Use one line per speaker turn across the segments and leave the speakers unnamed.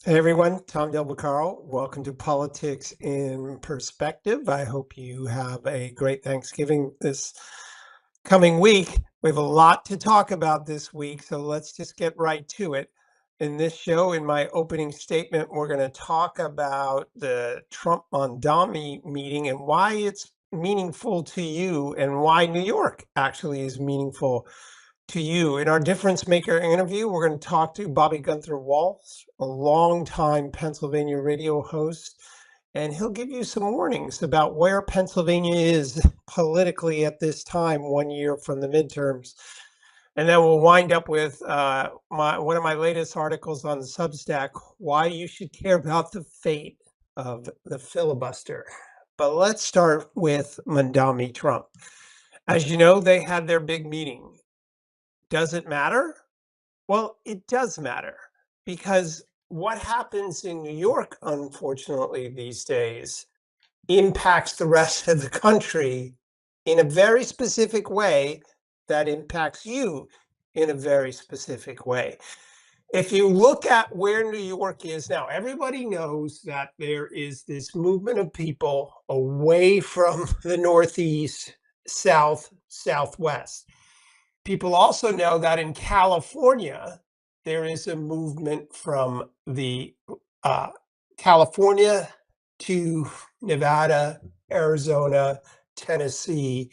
Hey everyone, Tom Del Vaccaro. Welcome to Politics in Perspective. I hope you have a great Thanksgiving this coming week. We have a lot to talk about this week, so let's just get right to it. In this show, in my opening statement, we're going to talk about the Trump-Mondami meeting and why it's meaningful to you and why New York actually is meaningful to you. In our Difference Maker interview, we're going to talk to Bobby Gunther Walsh, a longtime Pennsylvania radio host, and he'll give you some warnings about where Pennsylvania is politically at this time, 1 year from the midterms. And then we'll wind up with one of my latest articles on the Substack, why you should care about the fate of the filibuster. But let's start with Mondami Trump. As you know, they had their big meeting. Does it matter? Well, it does matter because what happens in New York, unfortunately, these days impacts the rest of the country in a very specific way that impacts you in a very specific way. If you look at where New York is now, everybody knows that there is this movement of people away from the Northeast, South, Southwest. People also know that in California, there is a movement from the California to Nevada, Arizona, Tennessee,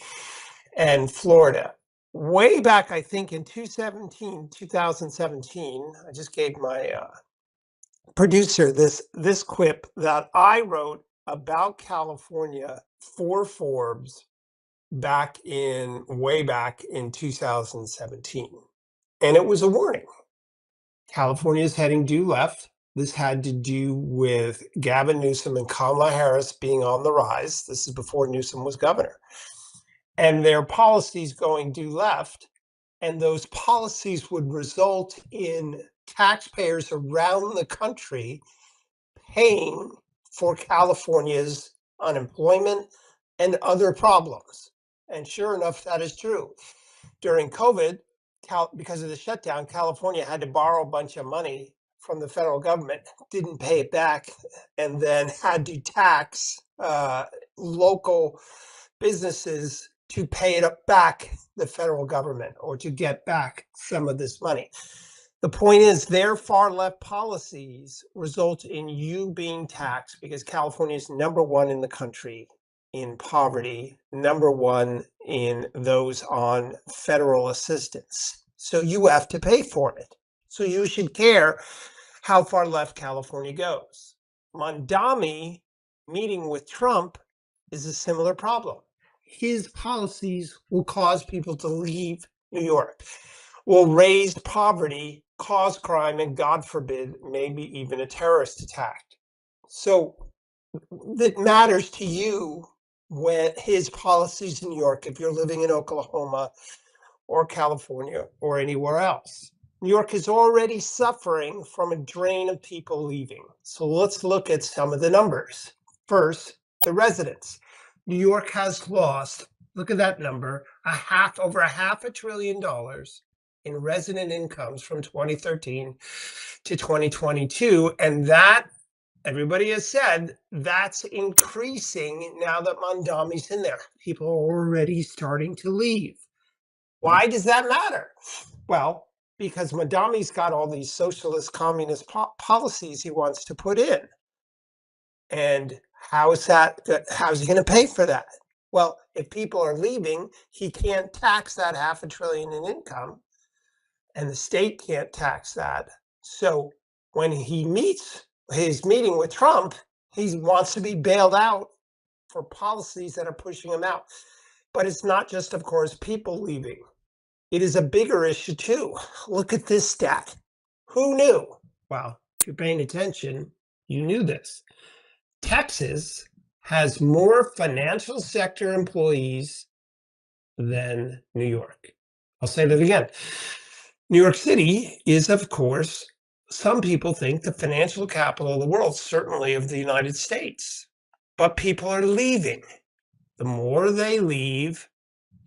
and Florida. Way back, I think in 2017, I just gave my producer this quip that I wrote about California for Forbes way back in 2017. And it was a warning. California is heading due left. This had to do with Gavin Newsom and Kamala Harris being on the rise. This is before Newsom was governor. And their policies going due left. And those policies would result in taxpayers around the country paying for California's unemployment and other problems. And sure enough, that is true. During COVID, because of the shutdown, California had to borrow a bunch of money from the federal government, didn't pay it back, and then had to tax local businesses to pay it back the federal government or to get back some of this money. The point is their far left policies result in you being taxed because California is number one in the country in poverty, number one in those on federal assistance. So you have to pay for it. So you should care how far left California goes. Mondami meeting with Trump is a similar problem. His policies will cause people to leave New York, will raise poverty, cause crime, and God forbid, maybe even a terrorist attack. So that matters to you when his policies in New York, if you're living in Oklahoma or California or anywhere else. New York is already suffering from a drain of people leaving. So let's look at some of the numbers. First, the residents. New York has lost, look at that number, over a $500 billion in resident incomes from 2013 to 2022. And that, everybody has said, that's increasing now that Mondami's in there. People are already starting to leave. Why does that matter? Well, because Mondami's got all these socialist communist policies he wants to put in. And how's he going to pay for that? Well, if people are leaving, he can't tax that $500 billion in income, and the state can't tax that. So when he meets his meeting with Trump, he wants to be bailed out for policies that are pushing him out. But it's not just, of course, people leaving. It is a bigger issue too. Look at this stat. Who knew? Well, if you're paying attention, you knew this. Texas has more financial sector employees than New York. I'll say that again. New York City is, of course, some people think the financial capital of the world, certainly of the United States. But people are leaving. The more they leave,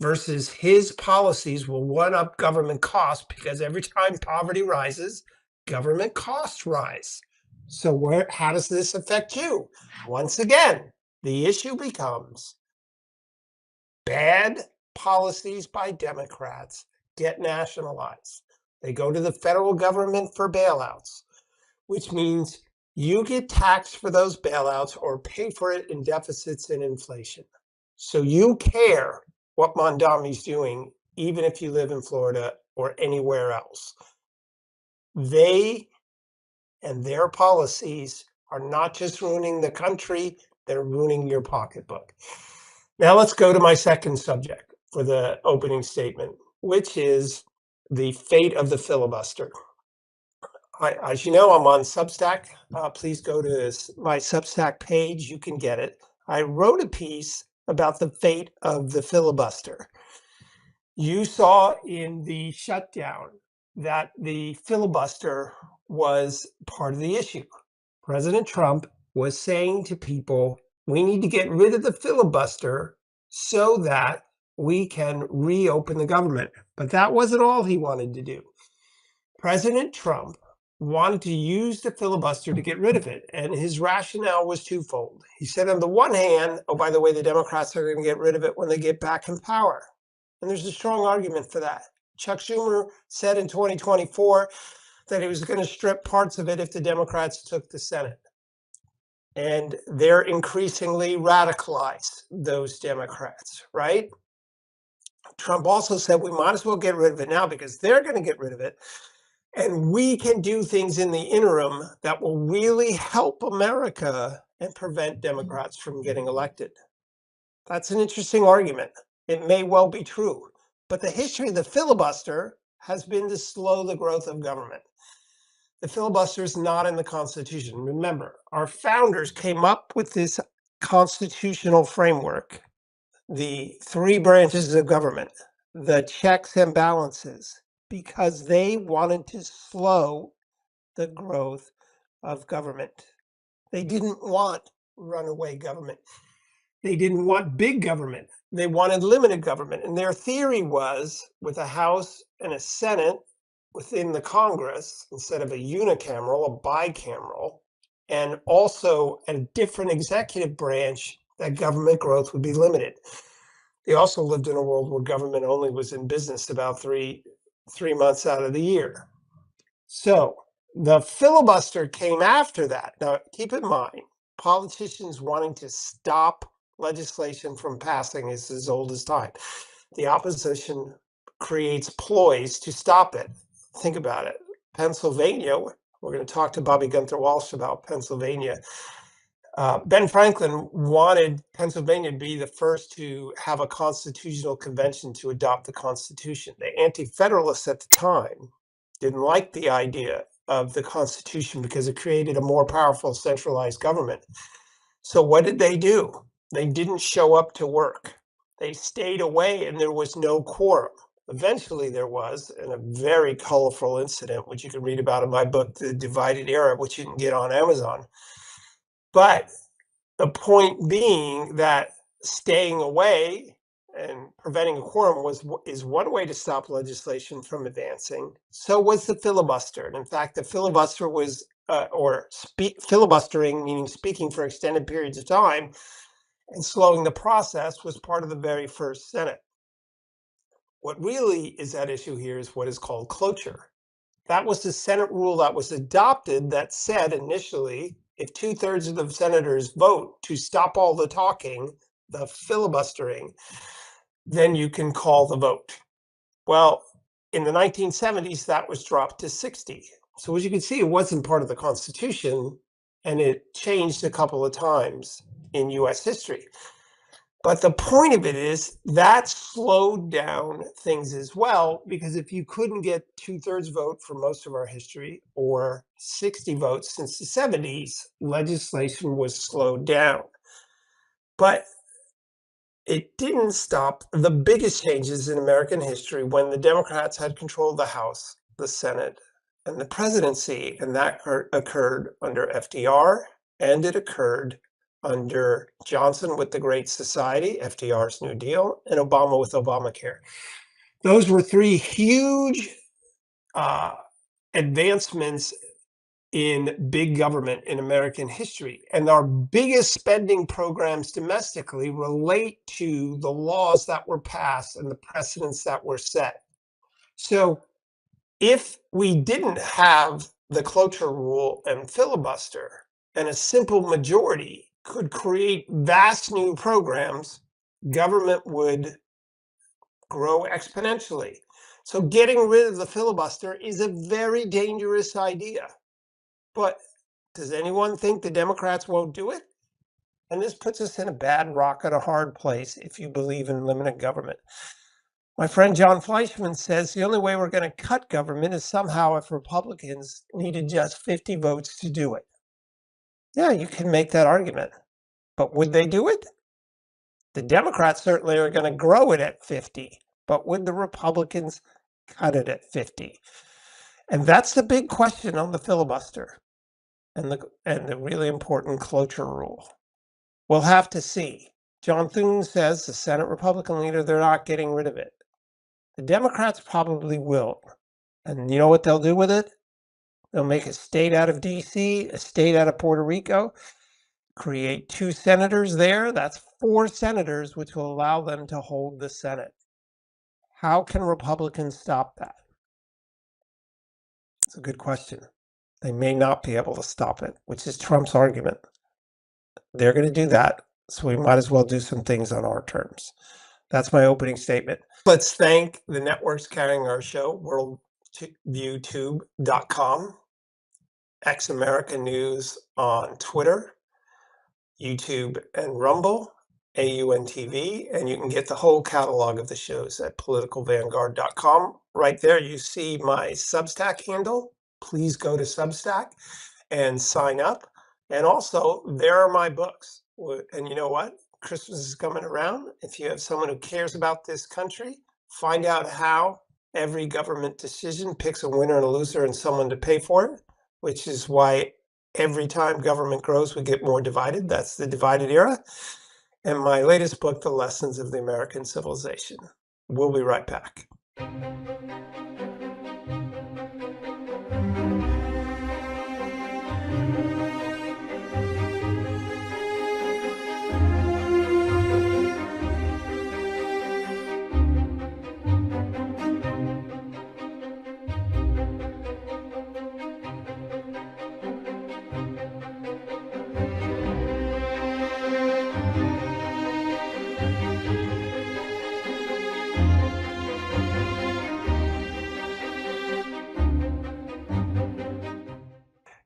versus his policies will one up government costs because every time poverty rises, government costs rise. So how does this affect you? Once again, the issue becomes bad policies by Democrats get nationalized. They go to the federal government for bailouts, which means you get taxed for those bailouts or pay for it in deficits and inflation. So you care what Mondami's doing, even if you live in Florida or anywhere else. They and their policies are not just ruining the country, they're ruining your pocketbook. Now let's go to my second subject for the opening statement, which is the fate of the filibuster. As you know, I'm on Substack. Please go to my Substack page. You can get it. I wrote a piece about the fate of the filibuster. You saw in the shutdown that the filibuster was part of the issue. President Trump was saying to people, we need to get rid of the filibuster so that we can reopen the government. But that wasn't all he wanted to do. President Trump wanted to use the filibuster to get rid of it. And his rationale was twofold. He said, on the one hand, oh, by the way, the Democrats are going to get rid of it when they get back in power. And there's a strong argument for that. Chuck Schumer said in 2024 that he was going to strip parts of it if the Democrats took the Senate. And they're increasingly radicalized, those Democrats, right? Trump also said we might as well get rid of it now because they're going to get rid of it. And we can do things in the interim that will really help America and prevent Democrats from getting elected. That's an interesting argument. It may well be true. But the history of the filibuster has been to slow the growth of government. The filibuster is not in the Constitution. Remember, our founders came up with this constitutional framework, the three branches of government, the checks and balances, because they wanted to slow the growth of government. They didn't want runaway government. They didn't want big government. They wanted limited government. And their theory was, with a House and a Senate within the Congress, instead of a unicameral, a bicameral, and also a different executive branch, that government growth would be limited. They also lived in a world where government only was in business about three months out of the year. So the filibuster came after that. Now, keep in mind, politicians wanting to stop legislation from passing is as old as time. The opposition creates ploys to stop it. Think about it. Pennsylvania, we're going to talk to Bobby Gunther Walsh about Pennsylvania. Ben Franklin wanted Pennsylvania to be the first to have a constitutional convention to adopt the Constitution. The Anti-Federalists at the time didn't like the idea of the Constitution because it created a more powerful centralized government. So what did they do? They didn't show up to work. They stayed away and there was no quorum. Eventually there was, in a very colorful incident, which you can read about in my book, The Divided Era, which you can get on Amazon. But the point being that staying away and preventing a quorum is one way to stop legislation from advancing. So was the filibuster. And in fact, the filibuster was, filibustering, meaning speaking for extended periods of time and slowing the process, was part of the very first Senate. What really is at issue here is what is called cloture. That was the Senate rule that was adopted that said initially, if 2/3 of the senators vote to stop all the talking, the filibustering, then you can call the vote. Well, in the 1970s, that was dropped to 60. So as you can see, it wasn't part of the Constitution, and it changed a couple of times in US history. But the point of it is that slowed down things as well, because if you couldn't get 2/3 vote for most of our history or 60 votes since the 70s, legislation was slowed down. But it didn't stop the biggest changes in American history when the Democrats had control of the House, the Senate, and the presidency. And that occurred under FDR, and it occurred under Johnson with the Great Society, FDR's New Deal, and Obama with Obamacare. Those were three huge advancements in big government in American history. And our biggest spending programs domestically relate to the laws that were passed and the precedents that were set. So if we didn't have the cloture rule and filibuster, and a simple majority could create vast new programs, government would grow exponentially. So getting rid of the filibuster is a very dangerous idea. But does anyone think the Democrats won't do it? And this puts us in a bad rock and a hard place if you believe in limited government. My friend John Fleischman says the only way we're going to cut government is somehow if Republicans needed just 50 votes to do it. Yeah, you can make that argument. But would they do it? The Democrats certainly are going to grow it at 50. But would the Republicans cut it at 50? And that's the big question on the filibuster and the really important cloture rule. We'll have to see. John Thune says, the Senate Republican leader, they're not getting rid of it. The Democrats probably will. And you know what they'll do with it? They'll make a state out of D.C., a state out of Puerto Rico, create 2 senators there. That's 4 senators, which will allow them to hold the Senate. How can Republicans stop that? It's a good question. They may not be able to stop it, which is Trump's argument. They're going to do that, so we might as well do some things on our terms. That's my opening statement. Let's thank the networks carrying our show, worldviewtube.com, X America News on Twitter, YouTube and Rumble, AUNTV, and you can get the whole catalog of the shows at politicalvanguard.com. Right there, you see my Substack handle. Please go to Substack and sign up. And also, there are my books. And you know what? Christmas is coming around. If you have someone who cares about this country, find out how every government decision picks a winner and a loser and someone to pay for it, which is why every time government grows, we get more divided. That's the divided era. And my latest book, The Lessons of the American Civilization. We'll be right back.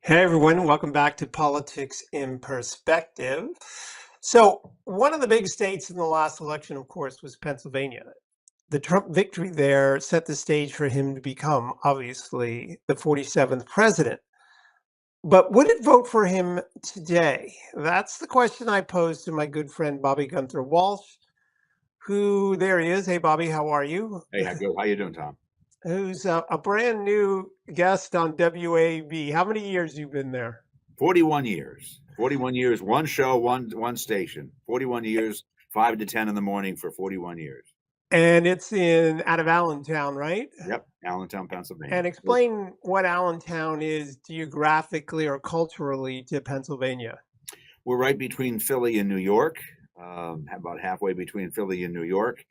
Hey everyone, welcome back to Politics in Perspective. So, one of the big states in the last election, of course, was Pennsylvania. The Trump victory there set the stage for him to become, obviously, the 47th president. But would it vote for him today? That's the question I posed to my good friend Bobby Gunther Walsh, who, there he is. Hey, Bobby, how are you?
Hey, how you doing, Tom?
Who's a brand new guest on WAB. How many years you been there?
41 years. 41 years, one show, one station. 41 years, 5 to 10 in the morning for 41 years.
And it's out of Allentown, right?
Yep, Allentown, Pennsylvania.
And explain what Allentown is geographically or culturally to Pennsylvania.
We're right between Philly and New York, about halfway between Philly and New York.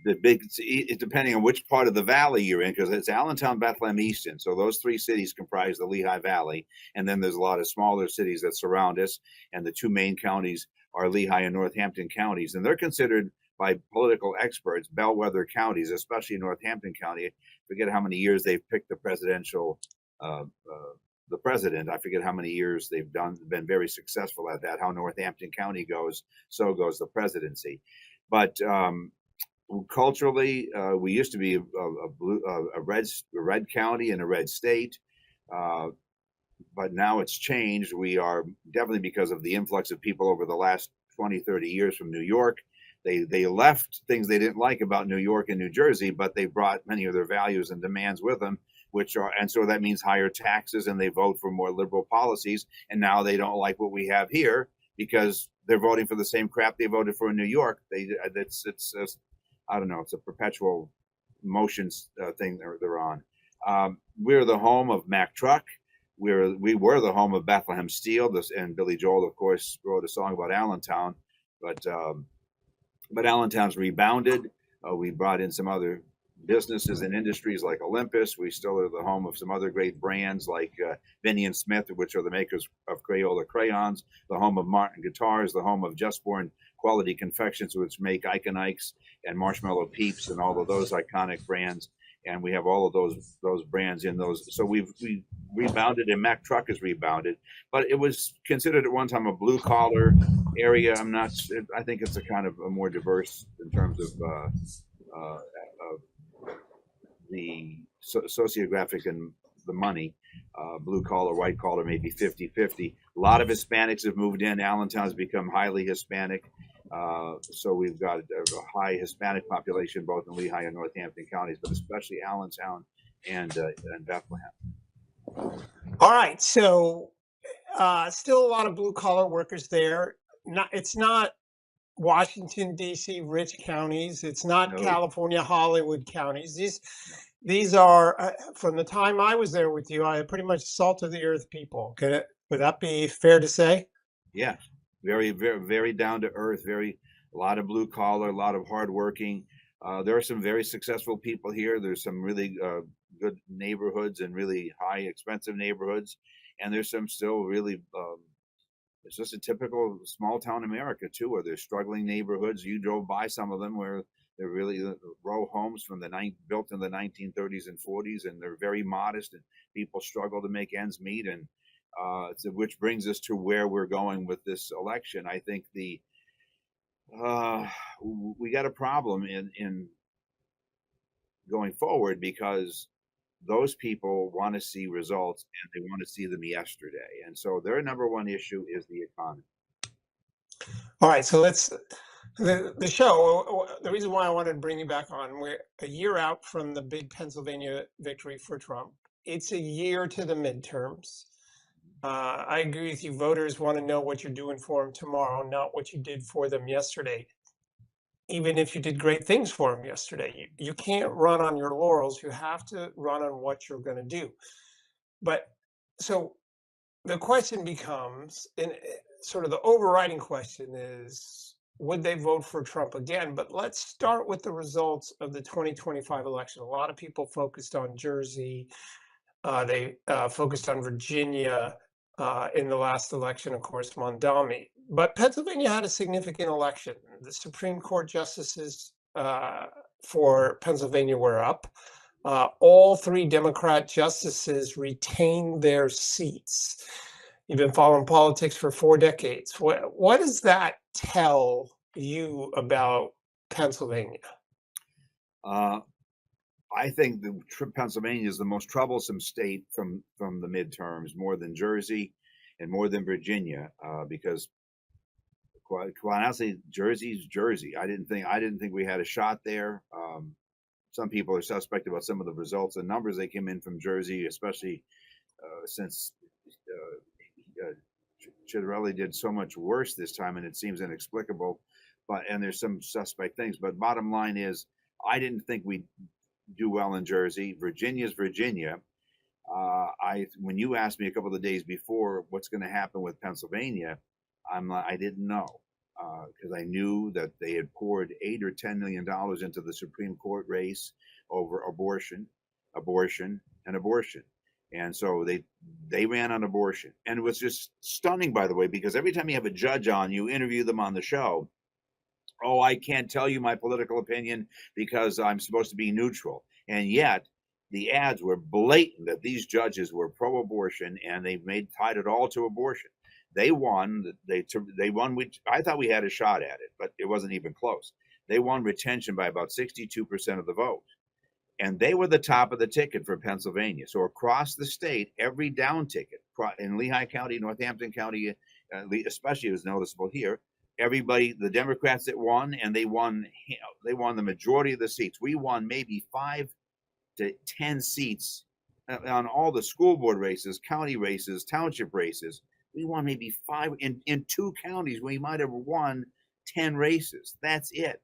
Depending on which part of the valley you're in, because it's Allentown, Bethlehem, Easton. So those 3 cities comprise the Lehigh Valley. And then there's a lot of smaller cities that surround us. And the 2 main counties are Lehigh and Northampton counties. And they're considered by political experts bellwether counties, especially Northampton County. I forget how many years they've picked the presidential the president. I forget how many years they've been very successful at that. How Northampton County goes, so goes the presidency. But culturally, we used to be a red county and a red state, but now it's changed. We are definitely, because of the influx of people over the last 20, 30 years from New York. They left things they didn't like about New York and New Jersey, but they brought many of their values and demands with them, and so that means higher taxes, and they vote for more liberal policies. And now they don't like what we have here because they're voting for the same crap they voted for in New York. It's I don't know. It's a perpetual motions thing they're on. We're the home of Mack Truck. We were the home of Bethlehem Steel. And Billy Joel, of course, wrote a song about Allentown, but Allentown's rebounded. We brought in some other businesses and industries like Olympus. We still are the home of some other great brands like Vinnie and Smith, which are the makers of Crayola crayons, the home of Martin Guitars, the home of Just Born Quality Confections, which make Ike and Ike's and Marshmallow Peeps and all of those iconic brands. And we have all of those brands in those. So we rebounded, and Mack Truck has rebounded. But it was considered at one time a blue collar area. I think it's a kind of a more diverse in terms of the sociographic and the money. Blue collar, white collar, maybe 50-50. A lot of Hispanics have moved in. Allentown's become highly Hispanic. So we've got a high Hispanic population both in Lehigh and Northampton counties, but especially Allentown and Bethlehem.
All right. So still a lot of blue collar workers there. It's not Washington, D.C., rich counties. It's not California, Hollywood counties. These are, from the time I was there with you, I pretty much salt of the earth people. Would that be fair to say?
Yeah, very, very, very down to earth, a lot of blue collar, a lot of hardworking. There are some very successful people here. There's some really good neighborhoods and really high expensive neighborhoods. And there's some still really, it's just a typical small town America too, where there's struggling neighborhoods. You drove by some of them where they're really row homes from built in the 1930s and 40s, and they're very modest, and people struggle to make ends meet. And which brings us to where we're going with this election. I think we got a problem in going forward because those people want to see results and they want to see them yesterday. And so their number one issue is the economy.
All right. So the show, the reason why I wanted to bring you back on, we're a year out from the big Pennsylvania victory for Trump. It's a year to the midterms. I agree with you. Voters want to know what you're doing for them tomorrow, not what you did for them yesterday. Even if you did great things for them yesterday, you can't run on your laurels. You have to run on what you're going to do. But so the question becomes, and sort of the overriding question is, would they vote for Trump again? But let's start with the results of the 2025 election. A lot of people focused on Jersey. They focused on Virginia in the last election, of course, Mondami. But Pennsylvania had a significant election. The Supreme Court justices for Pennsylvania were up. All three Democrat justices retained their seats. You've been following politics for 4 decades. What does that tell you about Pennsylvania?
I think Pennsylvania is the most troublesome state from the midterms, more than Jersey and more than Virginia, because quite honestly, Jersey's Jersey. I didn't think we had a shot there. Some people are suspect about some of the results and numbers that came in from Jersey, especially since Ciattarelli did so much worse this time, and it seems inexplicable. And there's some suspect things. But bottom line is, I didn't think we'd do well in Jersey. Virginia's Virginia. When you asked me a couple of days before what's going to happen with Pennsylvania, I didn't know, because I knew that they had poured $8 or $10 million into the Supreme Court race over abortion, and abortion. And so they ran on abortion. And it was just stunning, by the way, because every time you have a judge on, you interview them on the show. Oh, I can't tell you my political opinion because I'm supposed to be neutral. And yet the ads were blatant that these judges were pro-abortion, and they tied it all to abortion. They won. They won. I thought we had a shot at it, but it wasn't even close. They won retention by about 62% of the vote. And they were the top of the ticket for Pennsylvania. So across the state, every down ticket in Lehigh County, Northampton County, especially it was noticeable here, everybody, the Democrats that won, and they won the majority of the seats. We won maybe 5 to 10 seats on all the school board races, county races, township races. We won maybe 5 in 2 counties. We might have won 10 races. That's it.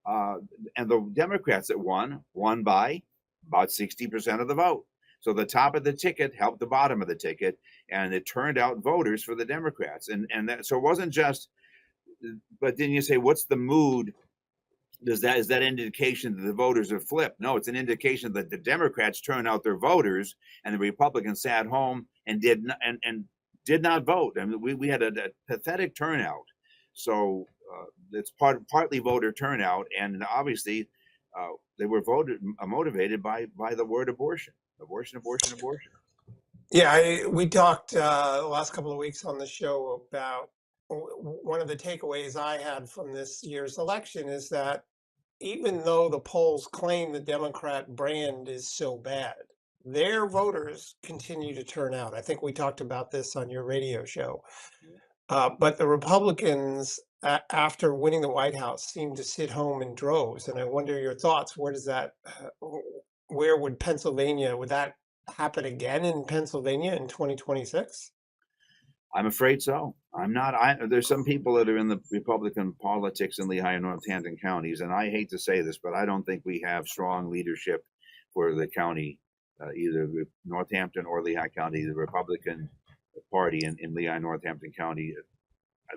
And the Democrats that won by about 60% of the vote. So the top of the ticket helped the bottom of the ticket, and it turned out voters for the Democrats. And that, so it wasn't just. But then you say, what's the mood? Is that an indication that the voters are flipped? No, it's an indication that the Democrats turned out their voters, and the Republicans sat home and did not vote. I mean, we had a pathetic turnout. So it's partly voter turnout, and obviously they were motivated by the word abortion.
Yeah, we talked the last couple of weeks on the show about one of the takeaways I had from this year's election is that even though the polls claim the Democrat brand is so bad, their voters continue to turn out. I think we talked about this on your radio show. But the Republicans, after winning the White House, seem to sit home in droves. And I wonder your thoughts. Where would Pennsylvania, would that happen again in Pennsylvania in 2026?
I'm afraid so. I'm not. There's some people that are in the Republican politics in Lehigh and Northampton counties, and I hate to say this, but I don't think we have strong leadership for the county, either Northampton or Lehigh County. The Republican Party in Lehigh and Northampton County,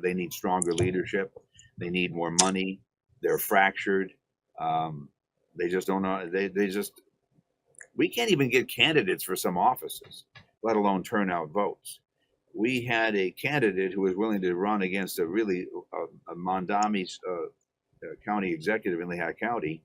they need stronger leadership. They need more money. They're fractured. They just don't know. We can't even get candidates for some offices, let alone turn out votes. We had a candidate who was willing to run against a Mondami's county executive in Lehigh County,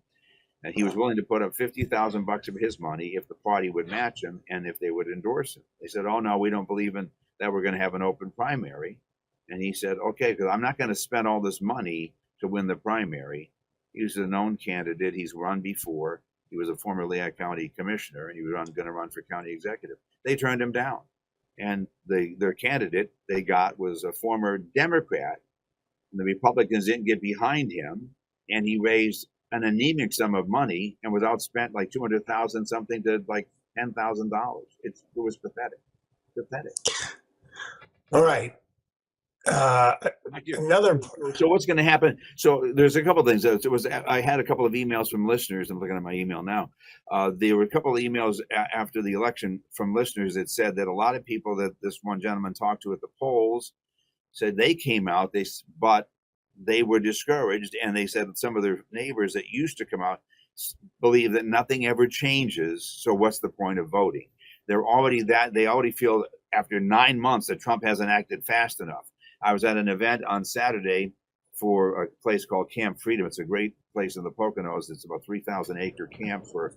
and he was willing to put up $50,000 of his money if the party would match him and if they would endorse him. They said, "Oh no, we don't believe in that. We're going to have an open primary." And he said, "Okay, because I'm not going to spend all this money to win the primary." He was a known candidate. He's run before. He was a former Lehigh County commissioner, and he was going to run for county executive. They turned him down. And their candidate they got was a former Democrat, and the Republicans didn't get behind him, and he raised an anemic sum of money and was outspent like $200,000 something to like $10,000. It was pathetic.
All right. Another.
So what's going to happen? So there's a couple of things. I had a couple of emails from listeners. I'm looking at my email now. There were a couple of emails after the election from listeners that said that a lot of people that this one gentleman talked to at the polls said they came out, but they were discouraged, and they said that some of their neighbors that used to come out believe that nothing ever changes. So what's the point of voting? They already feel after 9 months that Trump hasn't acted fast enough. I was at an event on Saturday for a place called Camp Freedom. It's a great place in the Poconos. It's about 3,000-acre camp for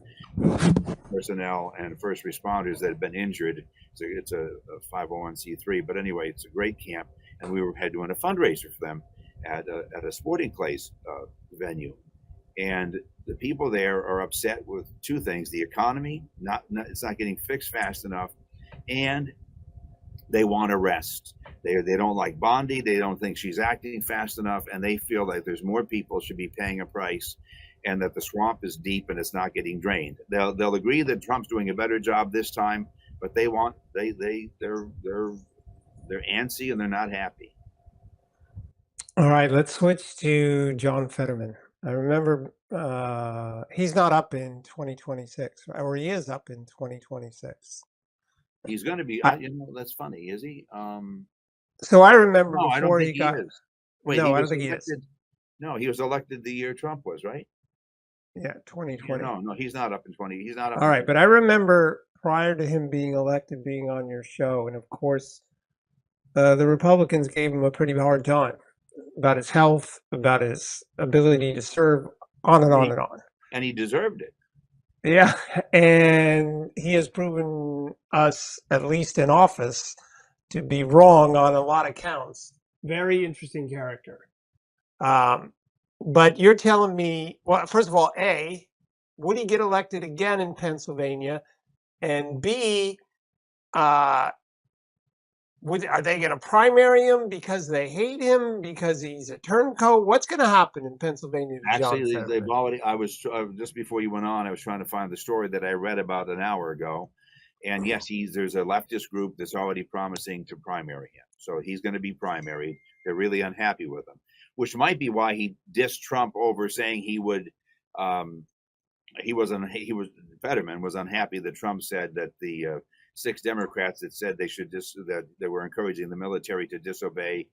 personnel and first responders that have been injured. It's a 501c3, but anyway, it's a great camp, and we had doing a fundraiser for them at a sporting place venue, and the people there are upset with two things: the economy, it's not getting fixed fast enough, and they want arrest. They don't like Bondi. They don't think she's acting fast enough, and they feel like there's more people should be paying a price, and that the swamp is deep and it's not getting drained. They'll agree that Trump's doing a better job this time, but they're antsy and they're not happy.
All right, let's switch to John Fetterman. I remember he's not up in 2026, or he is up in 2026.
He's going to be. That's funny. Is he?
So I remember
no,
before
I don't think
he got.
Is. Wait,
no,
I
don't think
elected, he is. No, he was elected the year Trump was, right?
Yeah, 2020.
No, he's not up in 20. He's not up.
All right, but I remember prior to him being elected, being on your show, and of course, the Republicans gave him a pretty hard time about his health, about his ability to serve, on and on and on.
And he deserved it.
Yeah, and he has proven us, at least in office, to be wrong on a lot of counts. Very interesting character. But you're telling me, well, first of all, A, would he get elected again in Pennsylvania? And B, are they going to primary him because they hate him, because he's a turncoat? What's going to happen in Pennsylvania?
Actually, they've already. I was just before you went on. I was trying to find the story that I read about an hour ago, and yes, there's a leftist group that's already promising to primary him. So he's going to be primaried. They're really unhappy with him, which might be why he dissed Trump over saying he would Fetterman was unhappy that Trump said that the 6 Democrats that said that they were encouraging the military to disobey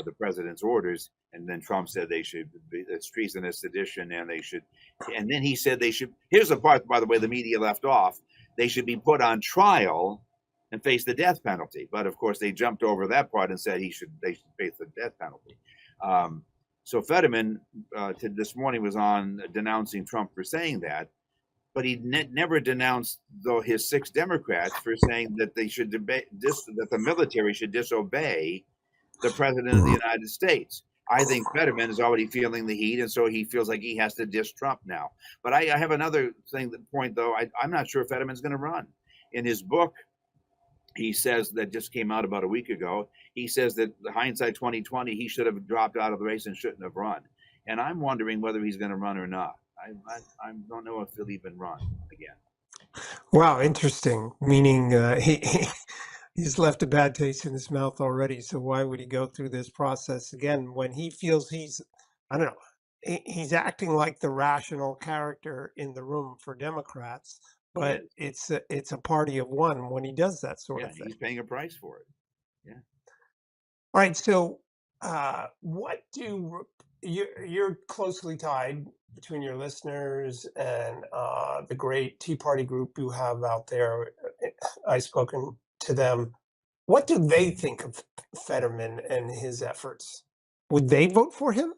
the president's orders, and then Trump said it's treasonous sedition, and then he said they should. Here's the part, by the way, the media left off. They should be put on trial and face the death penalty. But of course, they jumped over that part and said they should face the death penalty. So Fetterman this morning was on denouncing Trump for saying that, but he never denounced his 6 Democrats for saying that that the military should disobey the president of the United States. I think Fetterman is already feeling the heat, and so he feels like he has to diss Trump now. But I have another point, though. I'm not sure Fetterman's going to run. In his book, he says, that just came out about a week ago, he says that the hindsight 2020, he should have dropped out of the race and shouldn't have run. And I'm wondering whether he's going to run or not. I don't know if he'll even run again.
Wow, interesting. Meaning he's left a bad taste in his mouth already. So why would he go through this process again when he feels I don't know, he's acting like the rational character in the room for Democrats, but it's a party of one when he does that sort of thing.
He's paying a price for it. Yeah.
All right. So what do you're closely tied between your listeners and the great Tea Party group you have out there. I've spoken to them. What do they think of Fetterman and his efforts? Would they vote for him?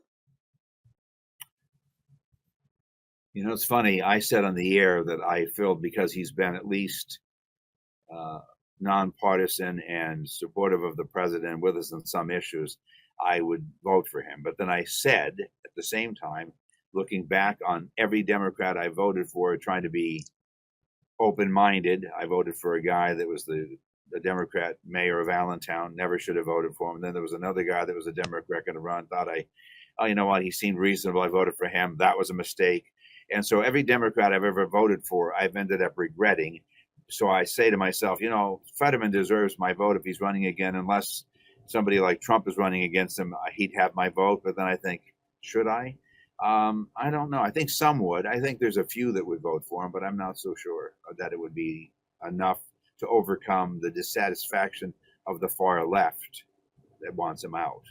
It's funny. I said on the air that I feel because he's been at least nonpartisan and supportive of the president with us on some issues, I would vote for him. But then I said at the same time, looking back on every Democrat I voted for, trying to be open-minded, I voted for a guy that was the Democrat mayor of Allentown, never should have voted for him. And then there was another guy that was a Democrat going to run, thought you know what, he seemed reasonable, I voted for him. That was a mistake. And so every Democrat I've ever voted for, I've ended up regretting. So I say to myself, Fetterman deserves my vote if he's running again, unless somebody like Trump is running against him, he'd have my vote. But then I think, should I? I don't know. I think some would. I think there's a few that would vote for him, but I'm not so sure that it would be enough to overcome the dissatisfaction of the far left that wants him out.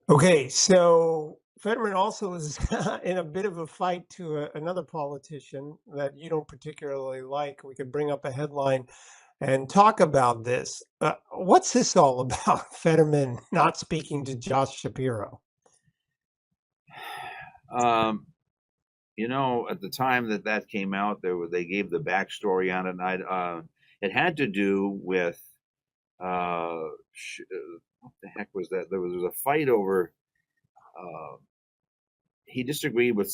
Okay, so Fetterman also is in a bit of a fight to another politician that you don't particularly like. We could bring up a headline and talk about this. What's this all about? Fetterman not speaking to Josh Shapiro?
At the time that came out, they gave the backstory on it, and it had to do with what the heck was that? There was a fight over. He disagreed with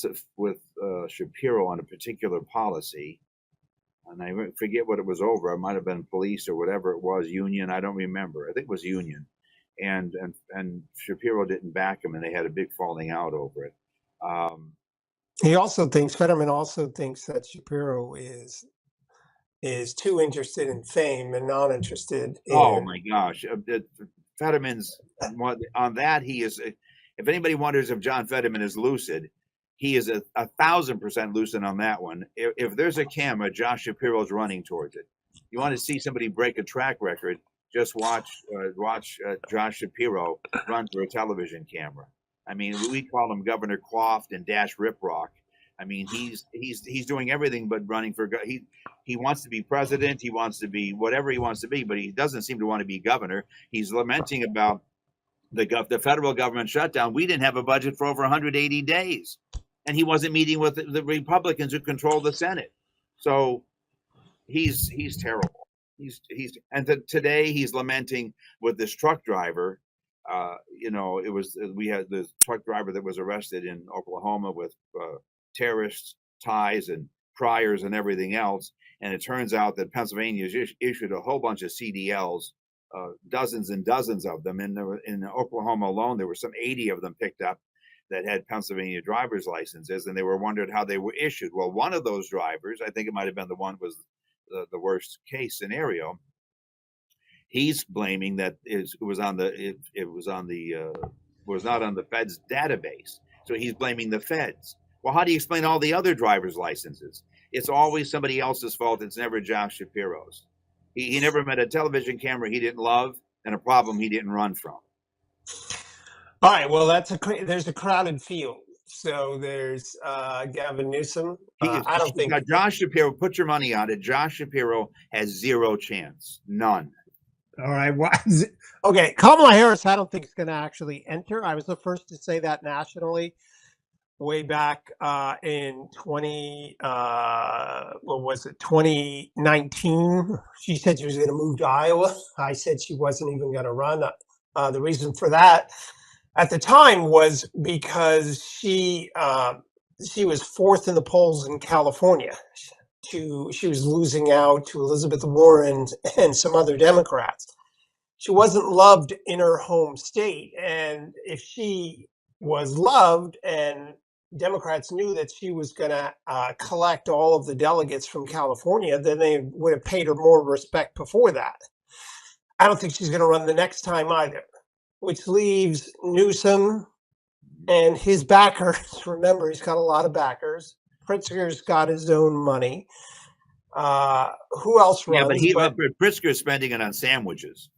Shapiro on a particular policy, and I forget what it was over. It might have been police or whatever it was, union. I don't remember. I think it was union, and Shapiro didn't back him, and they had a big falling out over it.
Fetterman also thinks that Shapiro is too interested in fame and not interested in.
Oh my gosh, Fetterman's on that. He is. If anybody wonders if John Fetterman is lucid, he is 1,000% lucid on that one. If there's a camera, Josh Shapiro's running towards it. You want to see somebody break a track record? Just watch Josh Shapiro run through a television camera. I mean, we call him Governor Quaft and Dash Riprock. I mean, he's doing everything but running for. He wants to be president. He wants to be whatever he wants to be, but he doesn't seem to want to be governor. He's lamenting about the federal government shutdown. We didn't have a budget for over 180 days, and he wasn't meeting with the Republicans who control the Senate. So he's terrible. Today he's lamenting with this truck driver. We had this truck driver that was arrested in Oklahoma with terrorist ties and priors and everything else. And it turns out that Pennsylvania issued a whole bunch of CDLs, dozens and dozens of them. In Oklahoma alone, there were some 80 of them picked up that had Pennsylvania driver's licenses, and they were wondered how they were issued. Well, one of those drivers, I think it might have been the one was the worst case scenario. He's blaming that it was not on the Fed's database. So he's blaming the feds. Well, how do you explain all the other driver's licenses? It's always somebody else's fault. It's never Josh Shapiro's. He never met a television camera he didn't love and a problem he didn't run from.
All right. Well, there's a crowded field. So there's Gavin Newsom. I don't think
Josh Shapiro. Put your money on it. Josh Shapiro has zero chance, none.
All right. Okay. Kamala Harris, I don't think is going to actually enter. I was the first to say that nationally, way back in 2019. She said she was going to move to Iowa. I said she wasn't even going to run. The reason for that at the time was because she was fourth in the polls in California. She was losing out to Elizabeth Warren and some other Democrats. She wasn't loved in her home state, and if she was loved and Democrats knew that she was going to collect all of the delegates from California, then they would have paid her more respect before that. I don't think she's going to run the next time either, which leaves Newsom and his backers. Remember, he's got a lot of backers. Pritzker's got his own money. Who else runs?
Yeah, but Pritzker's spending it on sandwiches.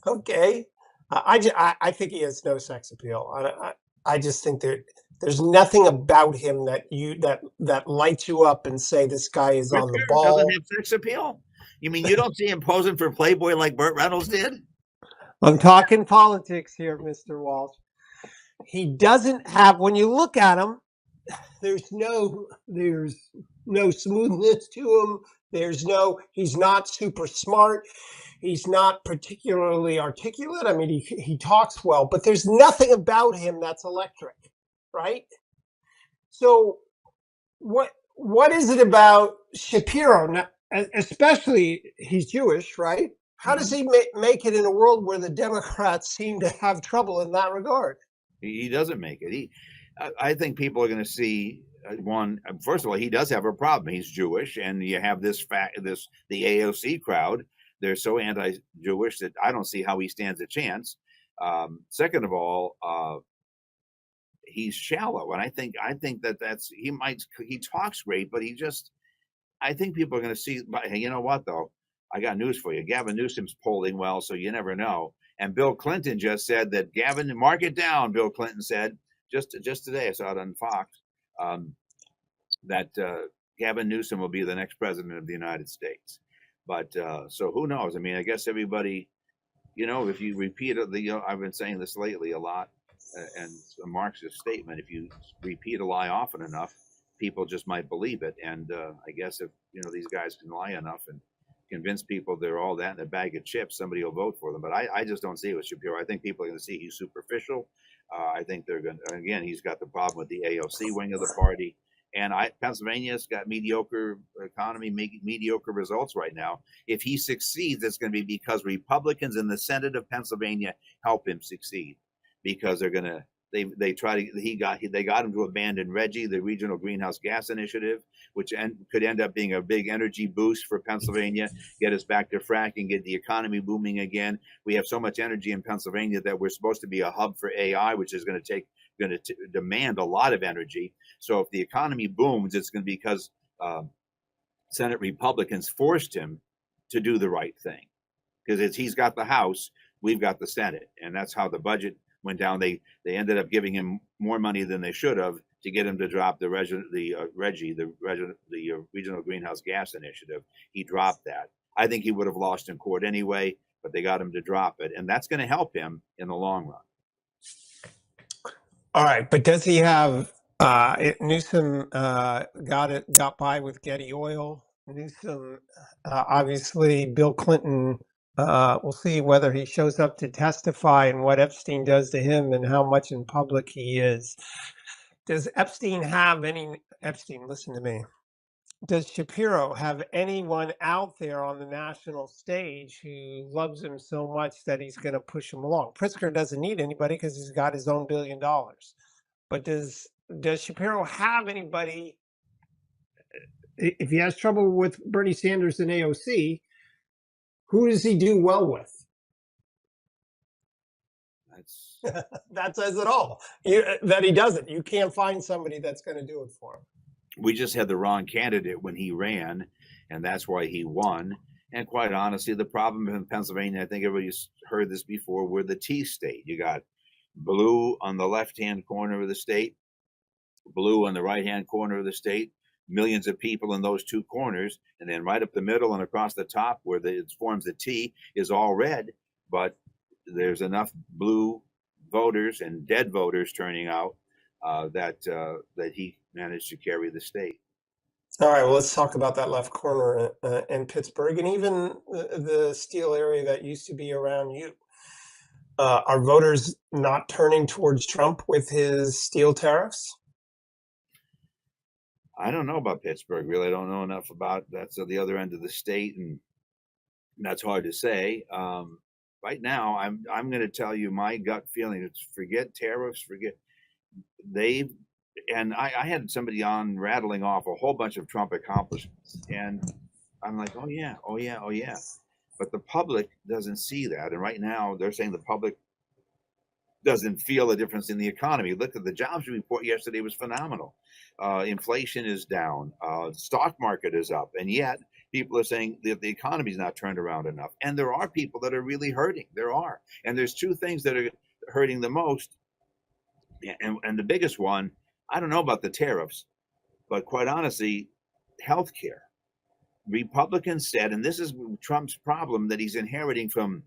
Okay. I think he has no sex appeal. I just think there's nothing about him that lights you up and say this guy is
Pritzker
on the ball.
Doesn't have sex appeal? You mean you don't see him posing for Playboy like Burt Reynolds did?
I'm talking politics here, Mr. Walsh. He doesn't have, when you look at him, there's no smoothness to him. He's not super smart. He's not particularly articulate. I mean, he talks well, but there's nothing about him that's electric, right? So what is it about Shapiro? Now, especially, he's Jewish, right? How does he make it in a world where the Democrats seem to have trouble in that regard?
He doesn't make it. I think people are going to see one. First of all, he does have a problem. He's Jewish, and you have the AOC crowd. They're so anti-Jewish that I don't see how he stands a chance. Second of all, he's shallow, and I think he talks great, but I think people are going to see. But hey, you know what though? I got news for you. Gavin Newsom's polling well, so you never know. And Bill Clinton just said that Gavin, mark it down. Bill Clinton said just today, I saw it on Fox, that Gavin Newsom will be the next president of the United States. But so who knows? I mean, I guess everybody, if you repeat it, I've been saying this lately a lot, and a Marxist statement. If you repeat a lie often enough, people just might believe it. And I guess if these guys can lie enough and convince people they're all that in a bag of chips, somebody will vote for them. But I just don't see it with Shapiro. I think people are going to see he's superficial. I think they're going to, again, he's got the problem with the AOC wing of the party. And Pennsylvania's got mediocre economy, mediocre results right now. If he succeeds, it's going to be because Republicans in the Senate of Pennsylvania help him succeed, because they're going to they got him to abandon RGGI, the Regional Greenhouse Gas Initiative, which could end up being a big energy boost for Pennsylvania, get us back to fracking, get the economy booming again. We have so much energy in Pennsylvania that we're supposed to be a hub for AI, which is going to demand a lot of energy. So if the economy booms, it's going to be because Senate Republicans forced him to do the right thing, because he's got the House, we've got the Senate, and that's how the budget went down. They ended up giving him more money than they should have to get him to drop the RGGI, the Regional Greenhouse Gas Initiative. He dropped that. I think he would have lost in court anyway, but they got him to drop it, and that's going to help him in the long run.
All right, but does he have Newsom got by with Getty Oil? Newsom, obviously, Bill Clinton. We'll see whether he shows up to testify and what Epstein does to him and how much in public he is. Does Epstein have any? Epstein, listen to me. Does Shapiro have anyone out there on the national stage who loves him so much that he's going to push him along? Pritzker doesn't need anybody because he's got his own $1 billion. But does Shapiro have anybody? If he has trouble with Bernie Sanders and AOC, who does he do well with?
It's
That says it all. That he doesn't. You can't find somebody that's going to do it for him.
We just had the wrong candidate when he ran, and that's why he won. And quite honestly, the problem in Pennsylvania, I think everybody's heard this before, we're the T state. You got blue on the left-hand corner of the state, blue on the right-hand corner of the state, millions of people in those two corners, and then right up the middle and across the top where it forms the T is all red, but there's enough blue voters and dead voters turning out that he managed to carry the state.
All right, well, let's talk about that left corner in Pittsburgh and even the Steel area that used to be around you. Are voters not turning towards Trump with his steel tariffs?
I don't know about Pittsburgh, really. I don't know enough about that's at the other end of the state, and that's hard to say. Right now, I'm going to tell you my gut feeling is forget tariffs, forget they. And I had somebody on rattling off a whole bunch of Trump accomplishments, and I'm like, oh yeah, oh yeah, oh yeah. But the public doesn't see that, and right now they're saying the public doesn't feel a difference in the economy. Look at the jobs report yesterday was phenomenal. Inflation is down, stock market is up, and yet people are saying that the economy's not turned around enough. And there are people that are really hurting. There are, and there's two things that are hurting the most, and the biggest one. I don't know about the tariffs, but quite honestly, healthcare. Republicans said, and this is Trump's problem that he's inheriting from,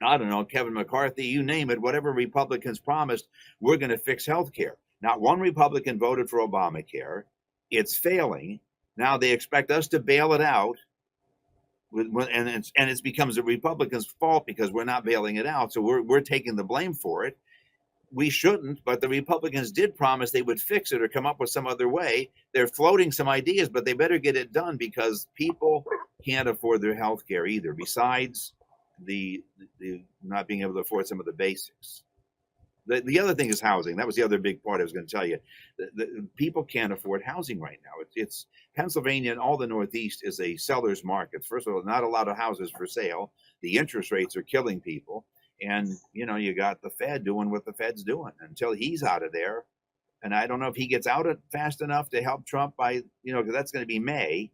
I don't know, Kevin McCarthy, you name it, whatever Republicans promised, we're going to fix healthcare. Not one Republican voted for Obamacare. It's failing. Now they expect us to bail it out. And it becomes the Republicans' fault because we're not bailing it out. So we're taking the blame for it. We shouldn't, but the Republicans did promise they would fix it or come up with some other way. They're floating some ideas, but they better get it done because people can't afford their health care either, besides the not being able to afford some of the basics. The other thing is housing. That was the other big part I was going to tell you. The people can't afford housing right now. It's Pennsylvania and all the Northeast is a seller's market. First of all, not a lot of houses for sale. The interest rates are killing people. And, you got the Fed doing what the Fed's doing until he's out of there. And I don't know if he gets out fast enough to help Trump by, because that's going to be May.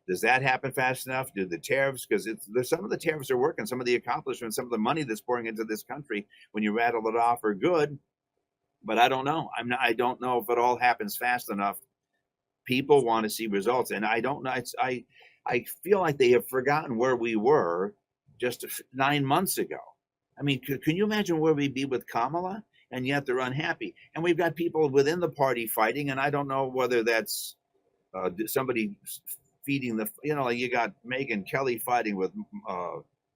Does that happen fast enough? Do the tariffs, because some of the tariffs are working, some of the accomplishments, some of the money that's pouring into this country when you rattle it off are good. But I don't know. I don't know if it all happens fast enough. People want to see results. And I don't know. I feel like they have forgotten where we were just 9 months ago. I mean, can you imagine where we'd be with Kamala? And yet they're unhappy. And we've got people within the party fighting. And I don't know whether that's somebody feeding you got Megyn Kelly fighting with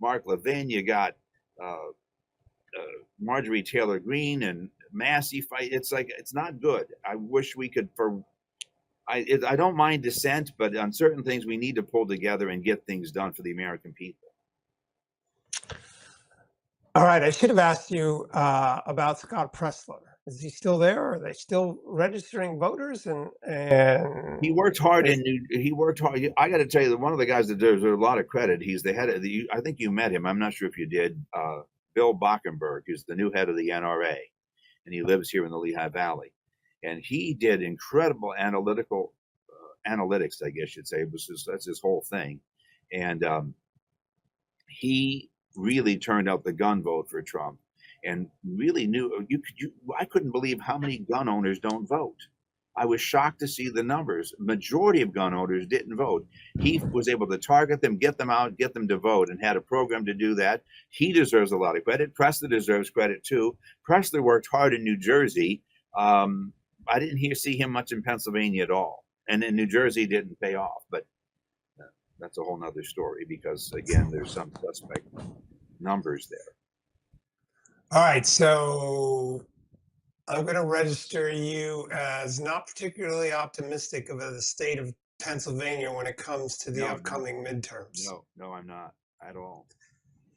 Mark Levin. You got Marjorie Taylor Greene and Massey fight. It's like, it's not good. I wish we could, I don't mind dissent, but on certain things we need to pull together and get things done for the American people.
All right, I should have asked you about Scott Presler. Is he still there? Are they still registering voters? And
he worked hard he worked hard. I got to tell you that one of the guys that deserves a lot of credit. He's the head of I think you met him. I'm not sure if you did. Bill Bockenberg is the new head of the NRA, and he lives here in the Lehigh Valley. And he did incredible analytics, I guess you'd say. That's his whole thing. And he really turned out the gun vote for Trump, and really knew I couldn't believe how many gun owners don't vote. I was shocked to see the numbers. Majority of gun owners didn't vote. He was able to target them, get them out, get them to vote, and had a program to do that. He deserves a lot of credit. Presler deserves credit too. Presler worked hard in New Jersey. I didn't see him much in Pennsylvania at all, and in New Jersey didn't pay off. But that's a whole nother story because, again, there's some suspect numbers there.
All right, so I'm going to register you as not particularly optimistic of the state of Pennsylvania when it comes to the upcoming midterms.
No, I'm not at all.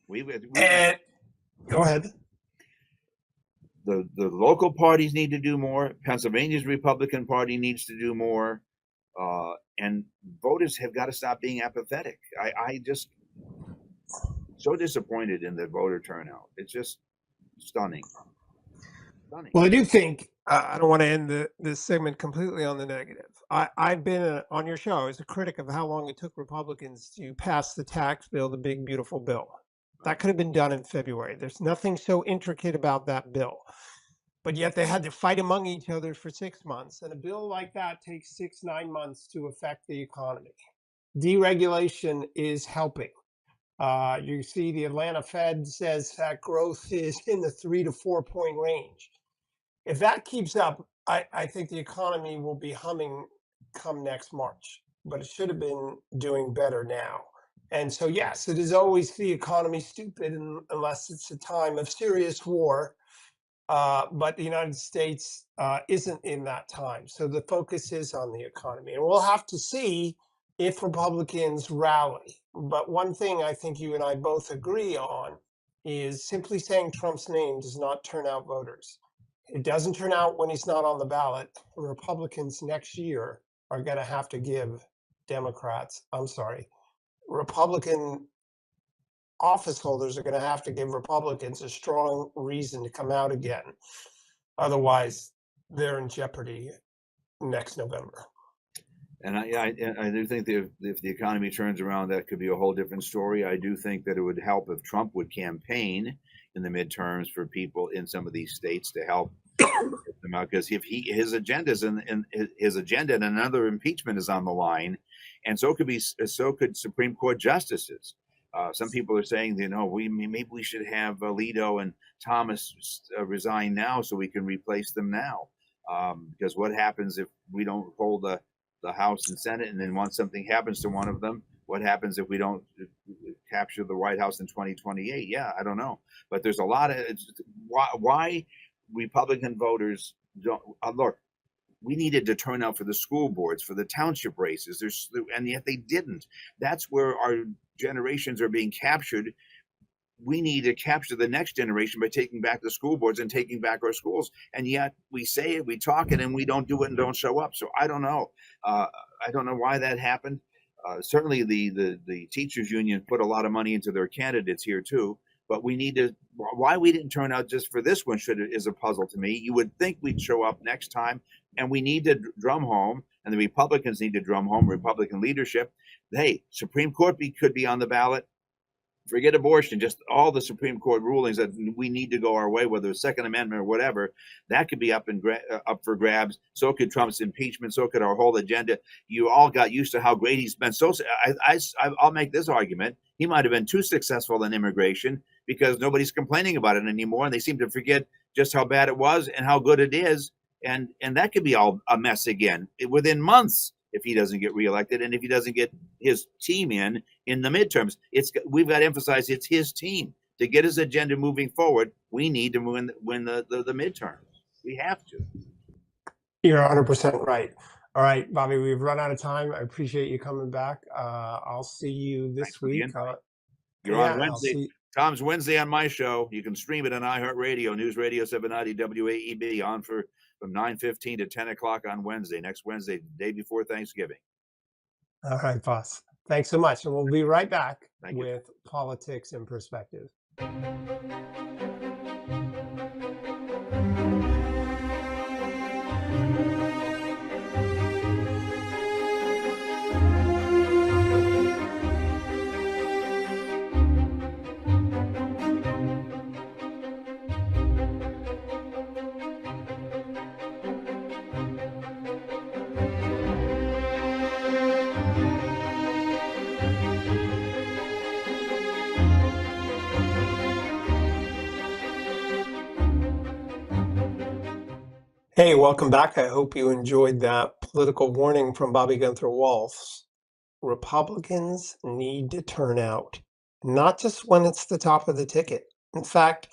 Go ahead.
The local parties need to do more. Pennsylvania's Republican Party needs to do more. And voters have got to stop being apathetic. I just so disappointed in the voter turnout. It's just Stunning. Stunning.
Well, I do think I don't want to end this segment completely on the negative. I've been on your show as a critic of how long it took Republicans to pass the tax bill, the big beautiful bill. That could have been done in February. There's nothing so intricate about that bill, but yet they had to fight among each other for 6 months. And a bill like that takes 6, 9 months to affect the economy. Deregulation is helping. You see, the Atlanta Fed says that growth is in the 3 to 4 point range. If that keeps up, I think the economy will be humming come next March, but it should have been doing better now. And so, yes, it is always the economy stupid unless it's a time of serious war. But the United States isn't in that time. So the focus is on the economy. And we'll have to see if Republicans rally. But one thing I think you and I both agree on is simply saying Trump's name does not turn out voters. It doesn't turn out when he's not on the ballot. Republicans next year are going to have to give Republican office holders are going to have to give Republicans a strong reason to come out again. Otherwise, they're in jeopardy next November.
And I do think that if the economy turns around, that could be a whole different story. I do think that it would help if Trump would campaign in the midterms for people in some of these states to help them out, because if his agenda and another impeachment is on the line, and so could Supreme Court justices. Some people are saying, maybe we should have Alito and Thomas resign now so we can replace them now. Because what happens if we don't hold the House and Senate, and then once something happens to one of them, what happens if we don't capture the White House in 2028? Yeah, I don't know. But there's a lot of why Republican voters don't look. We needed to turn out for the school boards, for the township races, and yet they didn't. That's where our generations are being captured. We need to capture the next generation by taking back the school boards and taking back our schools. And yet we say it, we talk it, and we don't do it and don't show up. So I don't know. I don't know why that happened. Certainly the teachers union put a lot of money into their candidates here too. But we need to. Why we didn't turn out just for this one is a puzzle to me. You would think we'd show up next time, and we need to drum home, and the Republicans need to drum home, Republican leadership. Hey, Supreme Court could be on the ballot. Forget abortion, just all the Supreme Court rulings that we need to go our way, whether it's Second Amendment or whatever, that could be up for grabs. So could Trump's impeachment. So could our whole agenda. You all got used to how great he's been. So I'll make this argument. He might have been too successful in immigration because nobody's complaining about it anymore. And they seem to forget just how bad it was and how good it is. And that could be all a mess again within months if he doesn't get reelected, and if he doesn't get his team in the midterms. We've got to emphasize it's his team to get his agenda moving forward. We need to win the midterms. We have to.
You're 100% right. All right, Bobby, we've run out of time. I appreciate you coming back. I'll see you this week.
You're on Wednesday. Tom's Wednesday on my show. You can stream it on iHeartRadio, News Radio 790 WAEB, on from 9:15 to 10 o'clock on Wednesday, next Wednesday, the day before Thanksgiving.
All right, boss. Thanks so much. And we'll be right back with Politics in Perspective. Hey, welcome back. I hope you enjoyed that political warning from Bobby Gunther Waltz. Republicans need to turn out, not just when it's the top of the ticket. In fact,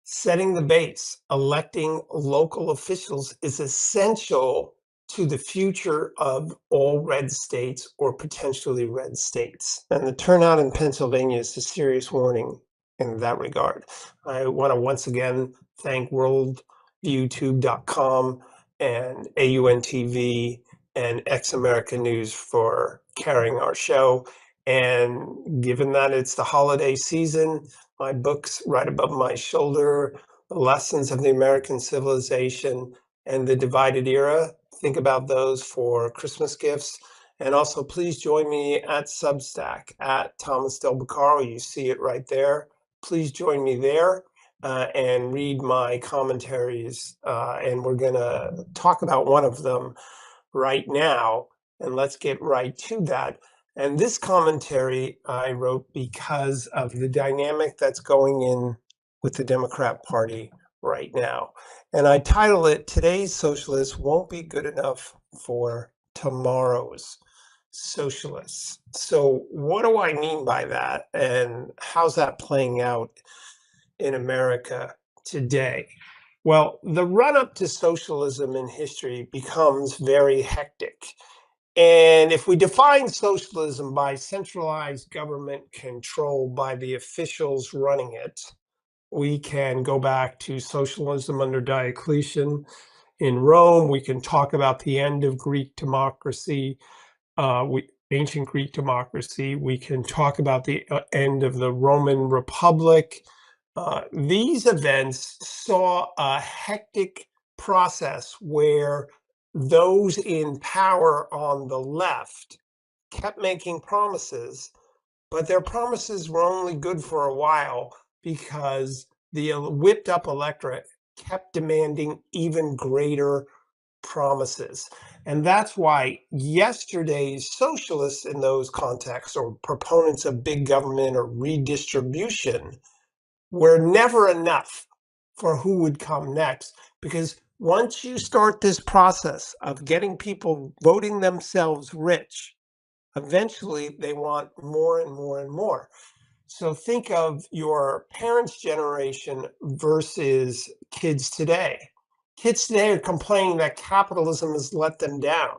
setting the base, electing local officials is essential to the future of all red states or potentially red states. And the turnout in Pennsylvania is a serious warning in that regard. I want to once again thank WorldViewTube.com and AUNTV and Ex America News for carrying our show. And given that it's the holiday season, my book's right above my shoulder, The Lessons of the American Civilization and the Divided Era. Think about those for Christmas gifts. And also, please join me at Substack at Thomas Del Beccaro. You see it right there. Please join me there and read my commentaries. And we're going to talk about one of them right now. And let's get right to that. And this commentary I wrote because of the dynamic that's going in with the Democrat Party right now. And I title it, Today's Socialists Won't Be Good Enough for Tomorrow's Socialists. So what do I mean by that? And how's that playing out in America today? Well, the run-up to socialism in history becomes very hectic. And if we define socialism by centralized government control by the officials running it, we can go back to socialism under Diocletian in Rome. We can talk about the end of Greek democracy, ancient Greek democracy. We can talk about the end of the Roman Republic. These events saw a hectic process where those in power on the left kept making promises, but their promises were only good for a while because the whipped up electorate kept demanding even greater promises. And that's why yesterday's socialists in those contexts, or proponents of big government or redistribution, were never enough for who would come next. Because once you start this process of getting people voting themselves rich, eventually they want more and more and more. So think of your parents' generation versus kids today. Kids today are complaining that capitalism has let them down.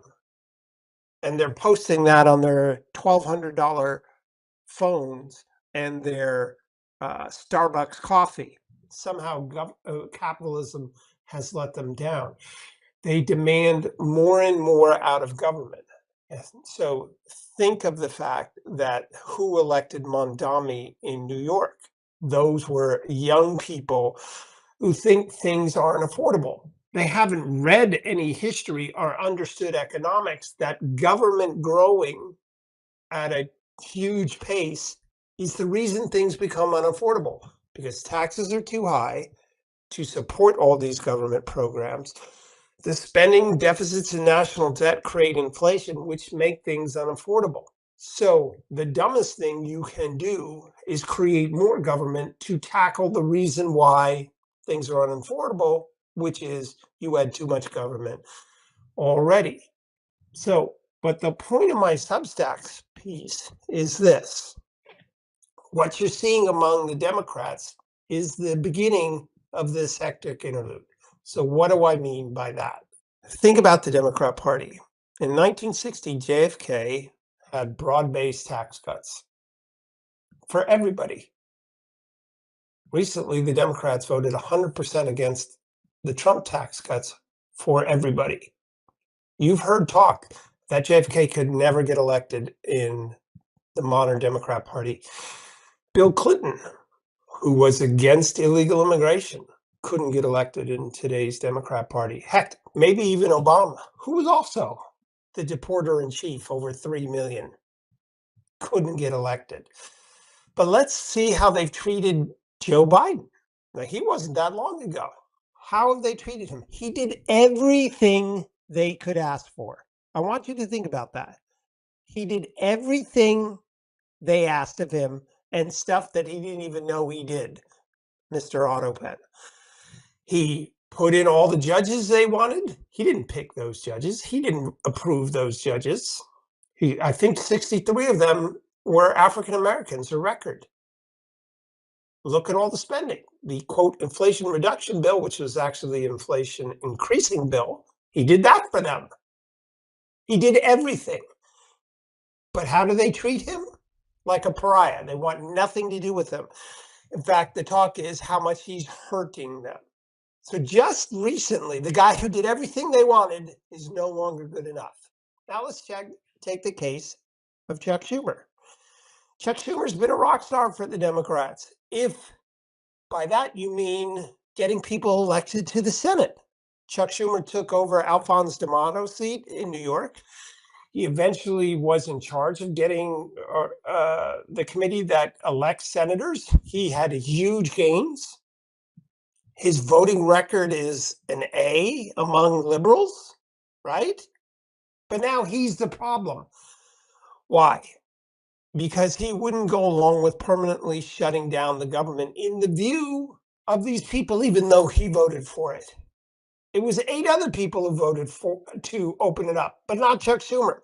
And they're posting that on their $1,200 phones and their Starbucks coffee. Somehow capitalism has let them down. They demand more and more out of government. So think of the fact that who elected Mondami in New York? Those were young people who think things aren't affordable. They haven't read any history or understood economics, that government growing at a huge pace is the reason things become unaffordable, because taxes are too high to support all these government programs. The spending deficits and national debt create inflation, which make things unaffordable. So the dumbest thing you can do is create more government to tackle the reason why things are unaffordable, which is you had too much government already. So, but the point of my Substacks piece is this. What you're seeing among the Democrats is the beginning of this hectic interlude. So what do I mean by that? Think about the Democrat Party. In 1960, JFK had broad-based tax cuts for everybody. Recently, the Democrats voted 100% against the Trump tax cuts for everybody. You've heard talk that JFK could never get elected in the modern Democrat Party. Bill Clinton, who was against illegal immigration, couldn't get elected in today's Democrat Party. Heck, maybe even Obama, who was also the deporter-in-chief, over 3 million, couldn't get elected. But let's see how they've treated Joe Biden. Now, he wasn't that long ago. How have they treated him? He did everything they could ask for. I want you to think about that. He did everything they asked of him, and stuff that he didn't even know he did, Mr. Autopen. He put in all the judges they wanted. He didn't pick those judges. He didn't approve those judges. I think 63 of them were African Americans, a record. Look at all the spending. The quote inflation reduction bill, which was actually the inflation increasing bill, he did that for them. He did everything. But how do they treat him? Like a pariah. They want nothing to do with him. In fact, the talk is how much he's hurting them. So just recently, the guy who did everything they wanted is no longer good enough. Now let's take the case of Chuck Schumer. Chuck Schumer's been a rock star for the Democrats. If by that you mean getting people elected to the Senate. Chuck Schumer took over Alphonse D'Amato's seat in New York. He eventually was in charge of getting the committee that elects senators. He had huge gains. His voting record is an A among liberals, right? But now he's the problem. Why? Because he wouldn't go along with permanently shutting down the government in the view of these people, even though he voted for it. It was 8 other people who voted to open it up, but not Chuck Schumer.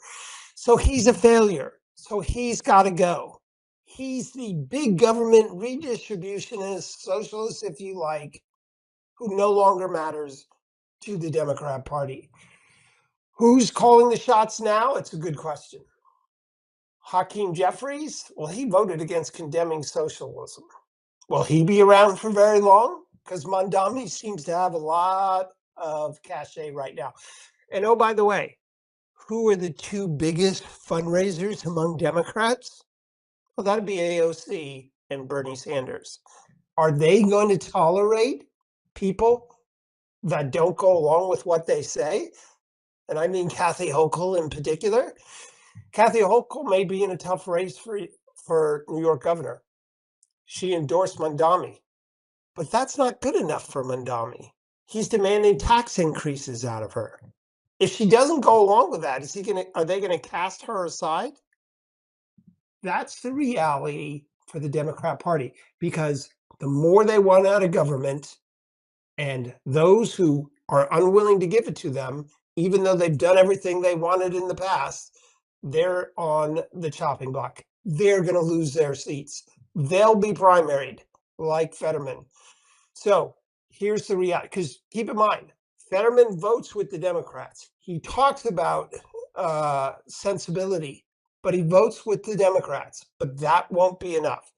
So he's a failure. So he's got to go. He's the big government redistributionist, socialist, if you like, who no longer matters to the Democrat Party. Who's calling the shots now? It's a good question. Hakeem Jeffries, well, he voted against condemning socialism. Will he be around for very long? Because Mamdani seems to have a lot of cachet right now. And oh, by the way, who are the 2 biggest fundraisers among Democrats? Well, that'd be AOC and Bernie Sanders. Are they going to tolerate people that don't go along with what they say? And I mean Kathy Hochul in particular. Kathy Hochul may be in a tough race for New York governor. She endorsed Mamdani, but that's not good enough for Mamdani. He's demanding tax increases out of her. If she doesn't go along with that, are they going to cast her aside? That's the reality for the Democrat Party, because the more they want out of government, and those who are unwilling to give it to them, even though they've done everything they wanted in the past, they're on the chopping block. They're going to lose their seats. They'll be primaried like Fetterman. So here's the reality, because keep in mind, Fetterman votes with the Democrats. He talks about sensibility, but he votes with the Democrats. But that won't be enough.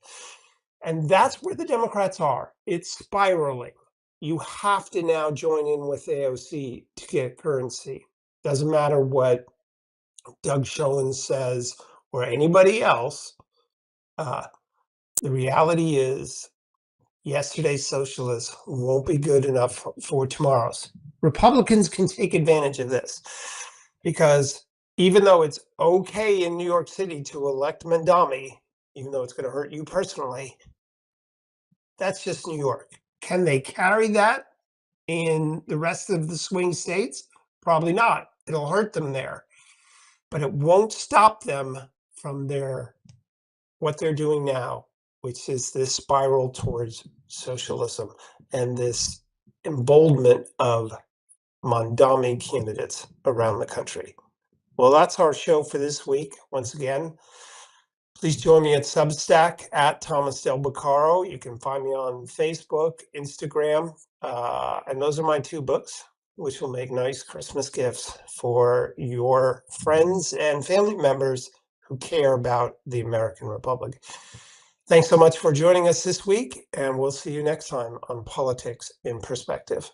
And that's where the Democrats are. It's spiraling. You have to now join in with AOC to get currency. Doesn't matter what Doug Schoen says or anybody else. The reality is yesterday's socialists won't be good enough for tomorrow's. Republicans can take advantage of this because even though it's okay in New York City to elect Mamdani, even though it's going to hurt you personally, that's just New York. Can they carry that in the rest of the swing states? Probably not. It'll hurt them there, but it won't stop them from what they're doing now, which is this spiral towards socialism and this emboldenment of Mamdani candidates around the country. Well, that's our show for this week. Once again, please join me at Substack at Thomas Del Beccaro. You can find me on Facebook, Instagram, and those are my 2 books, which will make nice Christmas gifts for your friends and family members who care about the American Republic. Thanks so much for joining us this week, and we'll see you next time on Politics in Perspective.